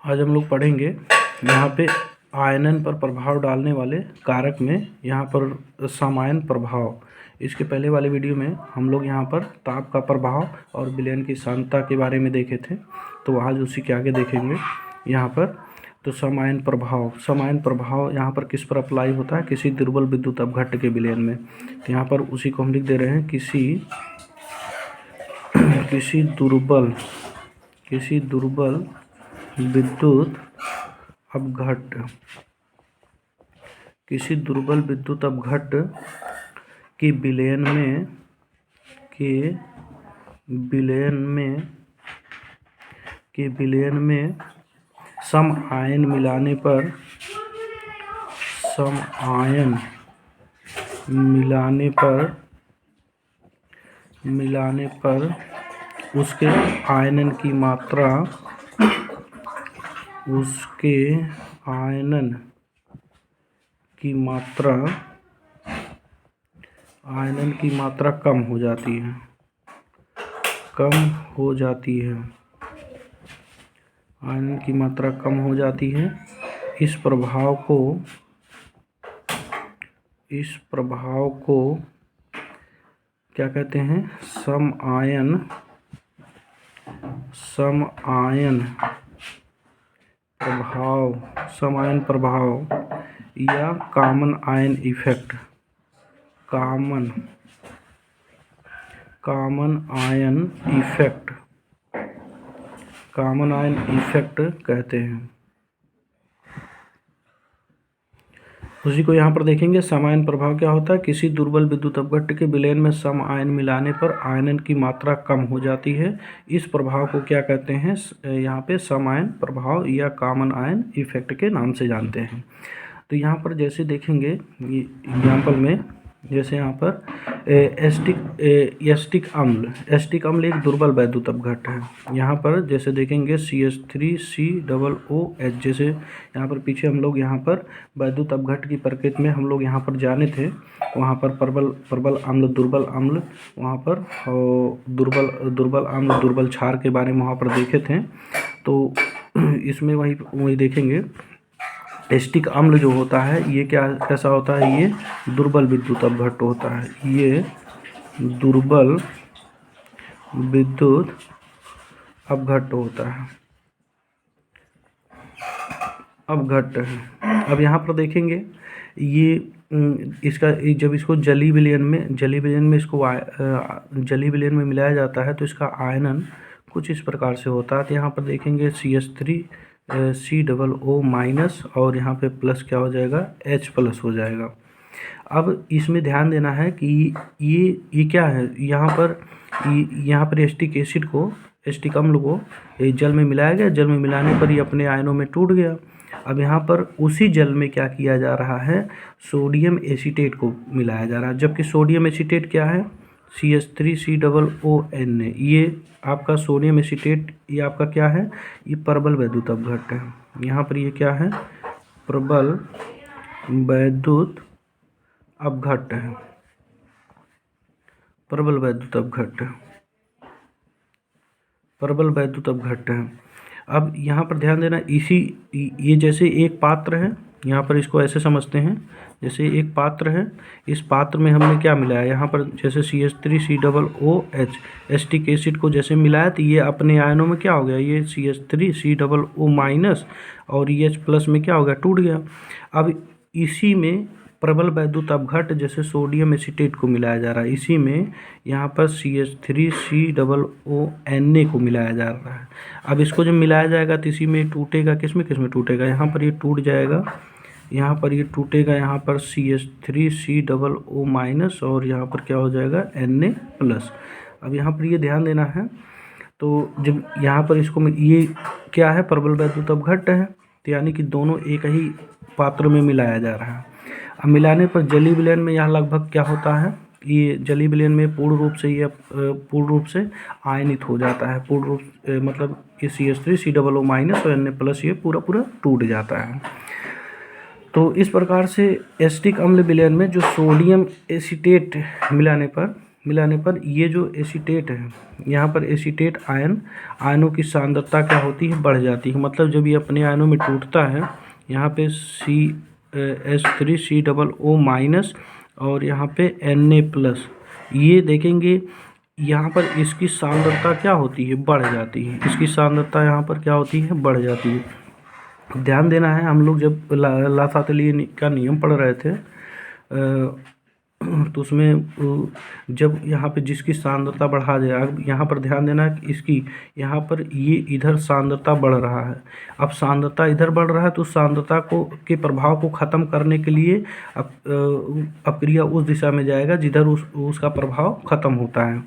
आज हम लोग पढ़ेंगे यहाँ पे आयनन पर प्रभाव डालने वाले कारक में यहाँ पर समायन प्रभाव। इसके पहले वाले वीडियो में हम लोग यहाँ पर ताप का प्रभाव और विलयन की सांद्रता के बारे में देखे थे, तो आज उसी के आगे देखेंगे यहाँ पर। तो समायन प्रभाव यहाँ पर किस पर अप्लाई होता है? किसी दुर्बल विद्युत अपघट्ट के विलयन में। तो यहाँ पर उसी को हम लिख दे रहे हैं, किसी दुर्बल विद्युत अपघट्ट, किसी दुर्बल विद्युत अपघट्ट के विलयन में सम आयन मिलाने पर उसके आयनन की मात्रा कम हो जाती है। आयनन की मात्रा कम हो जाती है। इस प्रभाव को क्या कहते हैं? सम आयन प्रभाव या कॉमन आयन इफेक्ट कहते हैं। उसी को यहाँ पर देखेंगे। समायन प्रभाव क्या होता है? किसी दुर्बल विद्युत अपघट्ट के विलयन में सम आयन मिलाने पर आयनन की मात्रा कम हो जाती है। इस प्रभाव को क्या कहते हैं? यहाँ पे समायन प्रभाव या कॉमन आयन इफेक्ट के नाम से जानते हैं। तो यहाँ पर जैसे देखेंगे एग्जाम्पल में, जैसे यहाँ पर एस्टिक अम्ल एक दुर्बल वैद्युत अपघट्ट है। यहाँ पर जैसे देखेंगे CH3COOH, जैसे यहाँ पर पीछे हम लोग यहाँ पर वैद्युत अपघट्ट की प्रकृति में हम लोग यहाँ पर जाने थे, वहाँ पर प्रबल अम्ल, दुर्बल अम्ल, वहाँ पर दुर्बल अम्ल, दुर्बल क्षार के बारे में वहाँ पर देखे थे। तो इसमें वही देखेंगे। एस्टिक अम्ल जो होता है ये कैसा होता है? ये दुर्बल विद्युत अपघट्ट होता है। ये दुर्बल विद्युत अपघट्ट होता है, अब यहाँ पर देखेंगे ये इसका जब इसको जलीय विलयन में मिलाया जाता है तो इसका आयनन कुछ इस प्रकार से होता है। तो यहाँ पर देखेंगे CH3COO- और यहाँ पे प्लस क्या हो जाएगा? H+ हो जाएगा। अब इसमें ध्यान देना है कि ये क्या है? यहाँ पर एस्टिक अम्ल को जल में मिलाया गया। जल में मिलाने पर ये अपने आयनों में टूट गया। अब यहाँ पर उसी जल में क्या किया जा रहा है? सोडियम एसीटेट को मिलाया जा रहा है। जबकि सोडियम एसीटेट क्या है? CH3COONA। ये आपका सोडियम एसीटेट, ये आपका क्या है? ये प्रबल वैद्युत अपघट्ट है। यहाँ पर ये क्या है? प्रबल वैद्युत अपघट्ट है। प्रबल वैद्युत अपघट्ट है। अब यहाँ पर ध्यान देना, ये जैसे एक पात्र है, यहाँ पर इसको ऐसे समझते हैं, जैसे एक पात्र है, इस पात्र में हमने क्या मिलाया? यहाँ पर जैसे CH3COOH एस्टिक एसिड को जैसे मिलाया तो ये अपने आयनों में क्या हो गया? ये CH3COO- और H+ में क्या हो गया? टूट गया। अब इसी में प्रबल वैद्युत अपघट्ट जैसे सोडियम एसीटेट को मिलाया जा रहा है, इसी में यहाँ पर CH3COONA को मिलाया जा रहा है। अब इसको जब मिलाया जाएगा तो इसी में टूटेगा। किस में टूटेगा? यहाँ पर ये टूट जाएगा, यहाँ पर ये टूटेगा, यहाँ पर CH3COO- और यहाँ पर क्या हो जाएगा? Na+। अब यहाँ पर ये ध्यान देना है। तो जब यहाँ पर इसको ये क्या है? प्रबल वैद्युत अपघट्ट है, तो यानी कि दोनों एक ही पात्र में मिलाया जा रहा है। अब मिलाने पर जलीय विलयन में यहाँ लगभग क्या होता है? ये जलीय विलयन में पूर्ण रूप से आयनित हो जाता है। मतलब ये CH3COO- और Na+ ये पूरा टूट जाता है। तो इस प्रकार से एस्टिक अम्ल विलयन में जो सोडियम एसीटेट मिलाने पर मिलाने पर ये जो एसीटेट है, यहाँ पर एसीटेट आयनों की सांद्रता क्या होती है, बढ़ जाती है। मतलब जब ये अपने आयनों में टूटता है, यहाँ पे H3COO माइनस और यहाँ पे Na+, ये देखेंगे यहाँ पर इसकी सांद्रता क्या होती है, बढ़ जाती है। इसकी सांद्रता यहाँ पर क्या होती है, बढ़ जाती है। ध्यान देना है, हम लोग जब लासातली का नियम पढ़ रहे थे तो उसमें जब यहाँ पे जिसकी सांद्रता बढ़ा जाए, अब यहाँ पर ध्यान देना है कि इसकी यहाँ पर ये इधर सांद्रता बढ़ रहा है। अब सांद्रता इधर बढ़ रहा है तो सांद्रता को के प्रभाव को ख़त्म करने के लिए अपक्रिया उस दिशा में जाएगा जिधर उसका प्रभाव ख़त्म होता है।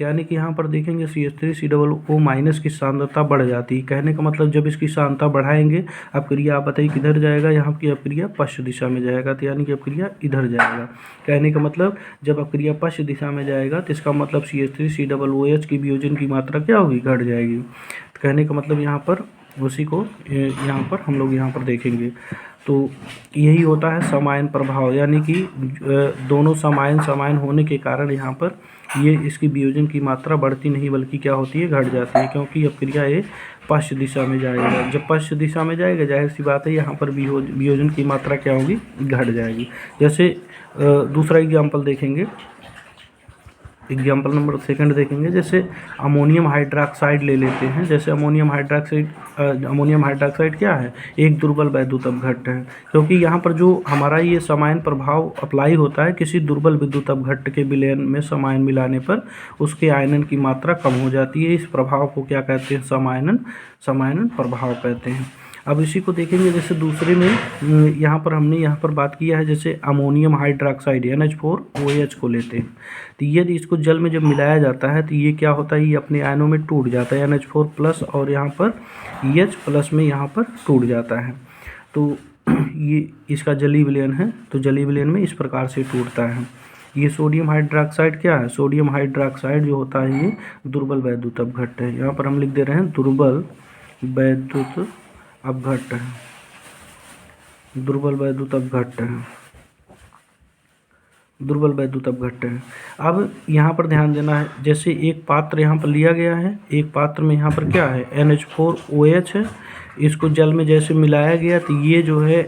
यानी कि यहाँ पर देखेंगे CH3COO माइनस की सांद्रता बढ़ जाती है। कहने का मतलब जब इसकी सांद्रता बढ़ाएंगे, अपक्रिया आप बताइए किधर जाएगा, यहाँ की अपक्रिया पश्चिम दिशा में जाएगा, तो यानी कि अपक्रिया इधर जाएगा। कहने का मतलब जब अपक्रिया पश्चिम दिशा में जाएगा तो इसका मतलब CH3COOH की वियोजन की मात्रा क्या होगी, घट जाएगी। तो कहने का मतलब यहाँ पर उसी को यहाँ पर हम लोग यहाँ पर देखेंगे। तो यही होता है समायन प्रभाव, यानी कि दोनों समायन होने के कारण यहाँ पर ये इसकी वियोजन की मात्रा बढ़ती नहीं बल्कि क्या होती है, घट जाती है, क्योंकि अपक्रिया ये पश्चिम दिशा में जाएगा। जब पश्चिम दिशा में जाएगा, जाहिर सी बात है यहाँ पर वियोजन की मात्रा क्या होगी, घट जाएगी। जैसे दूसरा एग्जाम्पल देखेंगे, एग्जाम्पल नंबर 2 देखेंगे। जैसे अमोनियम हाइड्रोक्साइड ले लेते हैं। जैसे अमोनियम हाइड्रोक्साइड क्या है, एक दुर्बल वैद्युत अपघट्ट है, क्योंकि यहाँ पर जो हमारा ये समायन प्रभाव अप्लाई होता है किसी दुर्बल विद्युत अपघट्ट के विलयन में समायन मिलाने पर उसके आयनन की मात्रा कम हो जाती है। इस प्रभाव को क्या कहते हैं, समायनन प्रभाव कहते हैं। अब इसी को देखेंगे, जैसे दूसरे में यहाँ पर हमने यहाँ पर बात किया है, जैसे अमोनियम हाइड्रोक्साइड NH4OH को लेते हैं, तो यदि इसको जल में जब मिलाया जाता है तो ये क्या होता है, ये अपने आयनों में टूट जाता है, NH4+ और यहाँ पर H+ में यहाँ पर टूट जाता है। तो ये इसका जलीय विलयन है, तो जलीय विलयन में इस प्रकार से टूटता है। ये सोडियम हाइड्रोक्साइड क्या है, सोडियम हाइड्रोक्साइड जो होता है ये दुर्बल वैद्युत अपघट्ट है। यहाँ पर हम लिख दे रहे हैं दुर्बल वैद्युत अपघट्ट है, दुर्बल वैद्युत अपघट्ट है, दुर्बल वैद्युत अपघट्ट है। अब यहाँ पर ध्यान देना है, जैसे एक पात्र यहाँ पर लिया गया है, एक पात्र में यहाँ पर क्या है, NH4OH है, इसको जल में जैसे मिलाया गया तो ये जो है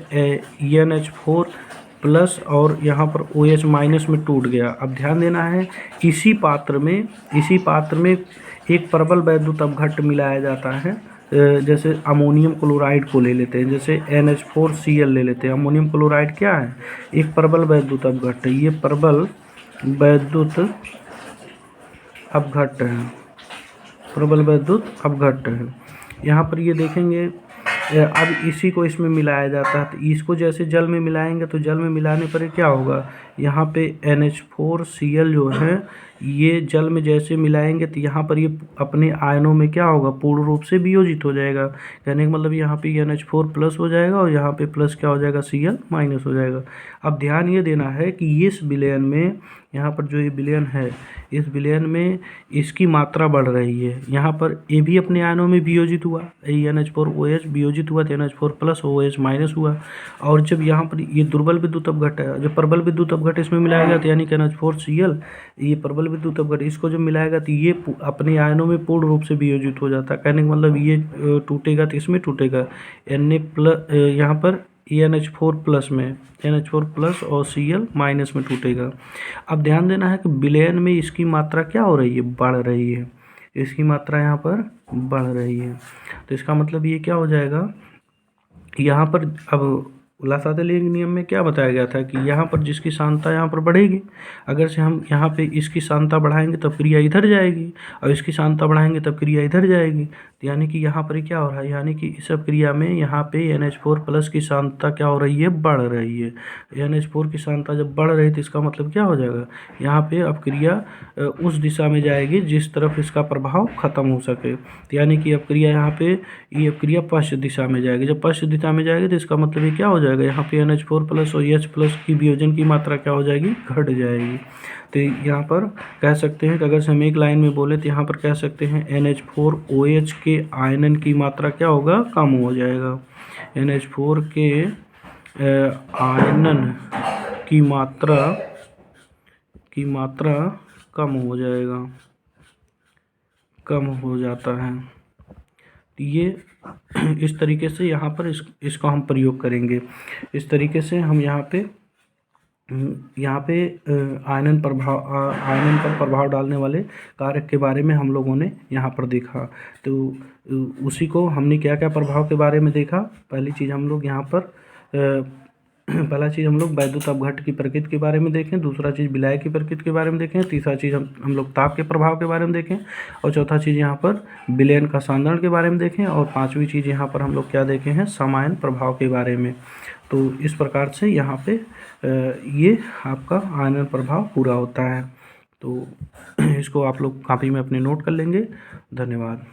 NH4+ और यहाँ पर OH- में टूट गया। अब ध्यान देना है, इसी पात्र में एक प्रबल वैद्युत अपघट्ट मिलाया जाता है। जैसे अमोनियम क्लोराइड को ले लेते हैं, जैसे NH4Cl ले लेते हैं। अमोनियम क्लोराइड क्या है, एक प्रबल वैद्युत अपघट्ट है, ये प्रबल वैद्युत अपघट्ट है, प्रबल वैद्युत अपघट्ट है। यहाँ पर ये देखेंगे, अब इसी को इसमें मिलाया जाता है, तो इसको जैसे जल में मिलाएंगे तो जल में मिलाने पर क्या होगा, यहाँ पे NH4Cl जो है ये जल में जैसे मिलाएंगे तो यहाँ पर ये अपने आयनों में क्या होगा, पूर्ण रूप से वियोजित हो जाएगा। कहने का मतलब यहाँ पे NH4+ हो जाएगा और यहाँ पे प्लस क्या हो जाएगा, Cl- हो जाएगा। अब ध्यान ये देना है कि इस विलयन में, यहाँ पर जो ये विलयन है, इस विलयन में इसकी मात्रा बढ़ रही है। यहाँ पर ये भी अपने आयनों में वियोजित हुआ, NH4OH वियोजित हुआ तो NH4+ OH- हुआ। और जब यहाँ पर ये दुर्बल विद्युत अपघट्ट है, जब प्रबल विद्युत अपघट्ट इसमें मिलाएगा तो यानी कि NH4Cl, ये प्रबल विद्युत अपघट्ट, इसको जब मिलाएगा तो ये अपने आयनों में पूर्ण रूप से वियोजित हो जाता है। कहने का मतलब ये टूटेगा तो इसमें टूटेगा Na+, यहाँ पर NH4+ में, NH4+ और Cl- में टूटेगा। अब ध्यान देना है कि विलयन में इसकी मात्रा क्या हो रही है, बढ़ रही है, इसकी मात्रा यहाँ पर बढ़ रही है। तो इसका मतलब ये क्या हो जाएगा, यहाँ पर अब लासातली नियम में क्या बताया गया था कि यहाँ पर जिसकी सांद्रता यहाँ पर बढ़ेगी, अगर से हम यहाँ पे इसकी सांद्रता बढ़ाएंगे तब क्रिया इधर जाएगी, और इसकी सांद्रता बढ़ाएंगे तब क्रिया इधर जाएगी। तो यानी कि यहाँ पर क्या हो रहा है, यानी कि इस सब क्रिया में यहाँ पे NH4+ की सांद्रता क्या हो रही है, बढ़ रही है। NH4 की सांद्रता जब बढ़ रही है तो इसका मतलब क्या हो जाएगा, यहाँ पे अब क्रिया उस दिशा में जाएगी जिस तरफ इसका प्रभाव खत्म हो सके। तो यानी कि अब क्रिया यहाँ पे, ये क्रिया पश्चिम दिशा में जाएगी। जब पश्चिम दिशा में जाएगी तो इसका मतलब ये क्या हो जाएगा, यहाँ पे NH4+ और H+ की वियोजन की मात्रा क्या हो जाएगी, घट जाएगी। तो यहाँ पर कह सकते हैं कि अगर से हम एक लाइन में बोले तो यहाँ पर कह सकते हैं NH4OH के आयनन की मात्रा क्या होगा, कम हो जाएगा। NH4 के आयनन की मात्रा कम हो जाएगा, कम हो जाता है। ये इस तरीके से यहाँ पर इसको हम प्रयोग करेंगे। इस तरीके से हम यहाँ पे आयनन पर प्रभाव डालने वाले कारक के बारे में हम लोगों ने यहाँ पर देखा। तो उसी को हमने क्या क्या प्रभाव के बारे में देखा। पहली चीज़ हम लोग यहाँ पर पहला चीज़ हम लोग वैद्युत अपघट्ट की प्रकृति के बारे में देखें, दूसरा चीज़ विलय की प्रकृति के बारे में देखें, तीसरा चीज़ हम लोग ताप के प्रभाव के बारे में देखें, और चौथा चीज़ यहाँ पर विलयन का सांद्रण के बारे में देखें, और पांचवी चीज़ यहाँ पर हम लोग क्या देखे हैं, समायन प्रभाव के बारे में। तो इस प्रकार से यहाँ पे ये आपका आयनन प्रभाव पूरा होता है। तो इसको आप लोग कॉपी में अपने नोट कर लेंगे। धन्यवाद।